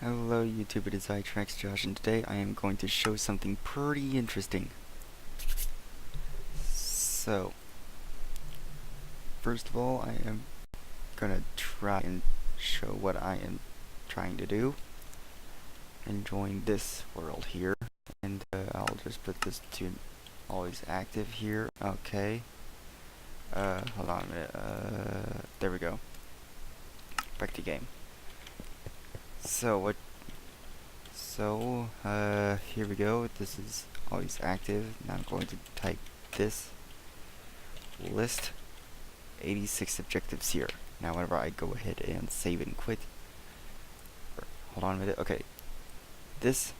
Hello YouTube, it is Josh, and today I am going to show something pretty interesting. So, first of all, I am gonna try and show what I am trying to do. And join this world here, and I'll just put this to always active here. Okay. Hold on a minute. There we go. Back to game. So here we go. This is always active. Now I'm going to type this list 86 objectives here. Now whenever I go ahead and save and quit, hold on a minute. Okay, this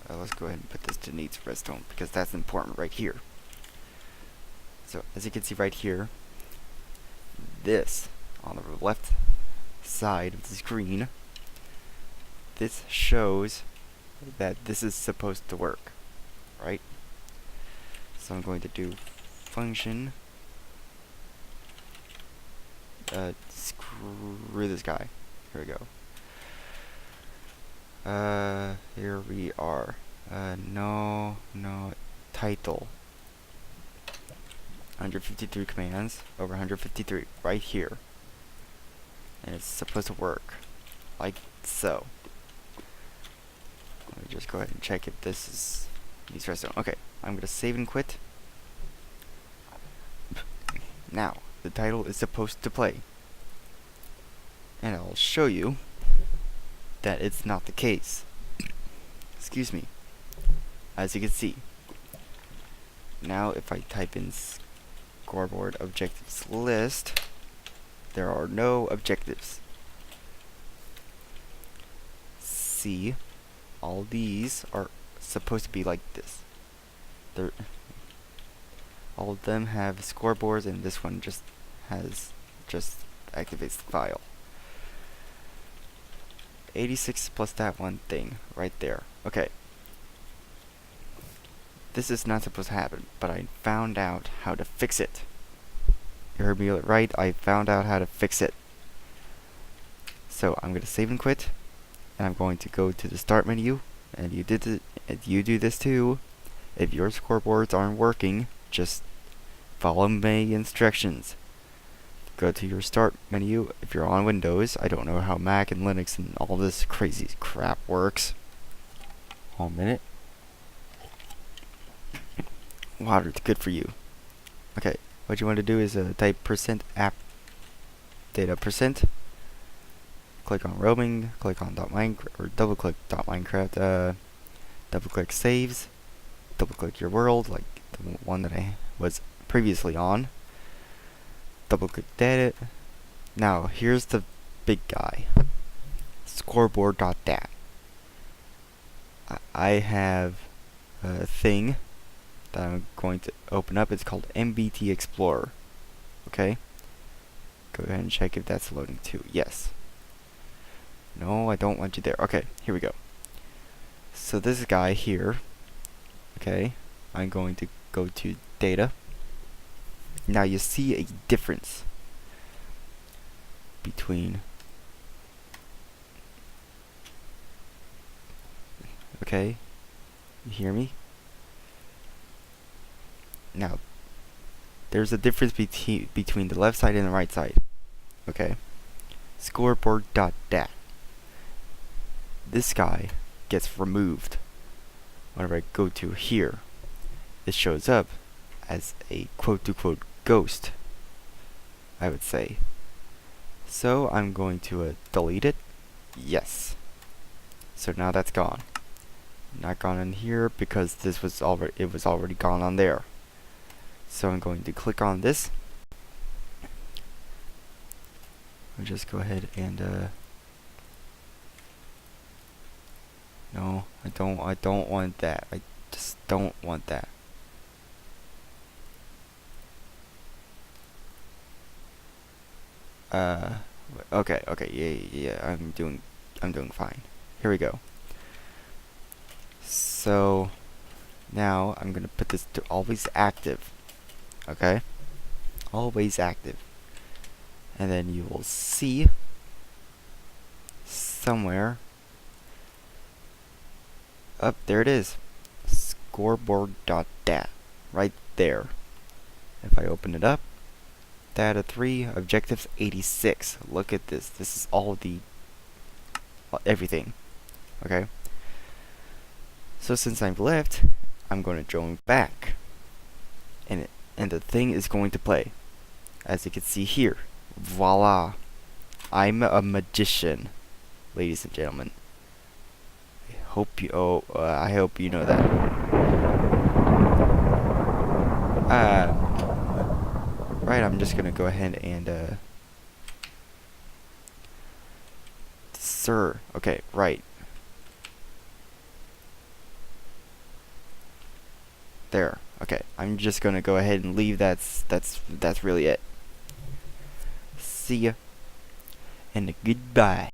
let's go ahead and put this to needs redstone because that's important right here. So as you can see right here, this on the left side of the screen, this shows that this is supposed to work, right? So I'm going to do function screw this guy. Here we go. Here we are. No title. 153 commands over 153 right here. And it's supposed to work like so. Let me just go ahead and check if this is needs redstone. Okay, I'm gonna save and quit. Now, the title is supposed to play. And I'll show you that it's not the case. Excuse me. As you can see. Now, if I type in scoreboard objectives list, there are no objectives. See, all these are supposed to be like this. All of them have scoreboards, and this one just activates the file. 86 plus that one thing right there. Okay. This is not supposed to happen, but I found out how to fix it. You heard me right, I found out how to fix it. So I'm going to save and quit, and I'm going to go to the start menu, and you do this too. If your scoreboards aren't working, just follow my instructions. Go to your start menu. If you're on Windows, I don't know how Mac and Linux and all this crazy crap works. Hold a minute. Water's good for you. Okay, what you want to do is type %app data %. Click on roaming, click on .minecraft, or double click .minecraft, double click saves, double click your world, like the one that I was previously on. Double click data. Now here's the big guy. Scoreboard.dat. I have a thing that I'm going to open up. It's called MBT Explorer. Okay? Go ahead and check if that's loading too. Yes. No, I don't want you there. Okay, here we go. So this guy here, okay, I'm going to go to data. Now you see a difference between, okay, you hear me? Now, there's a difference between the left side and the right side, okay? Scoreboard.dat. This guy gets removed. Whenever I go to here, it shows up as a quote-to-quote ghost, I would say. So I'm going to delete it. Yes. So now that's gone. Not gone in here because it was already gone on there. So I'm going to click on this. I'll just go ahead and no, I don't want that. I just don't want that. Okay, yeah, I'm doing fine. Here we go. So now I'm gonna put this to always active. Okay? Always active. And then you will see somewhere. Up there it is. Scoreboard.dat. Right there. If I open it up, data 3, objectives 86. Look at this. This is all the everything. Okay. So since I've left, I'm going to join back. And the thing is going to play. As you can see here. Voila. I'm a magician, ladies and gentlemen. I hope you know that. Right, I'm just gonna go ahead and sir. Okay, right. There. Okay, I'm just gonna go ahead and leave. That's really it. See ya and goodbye.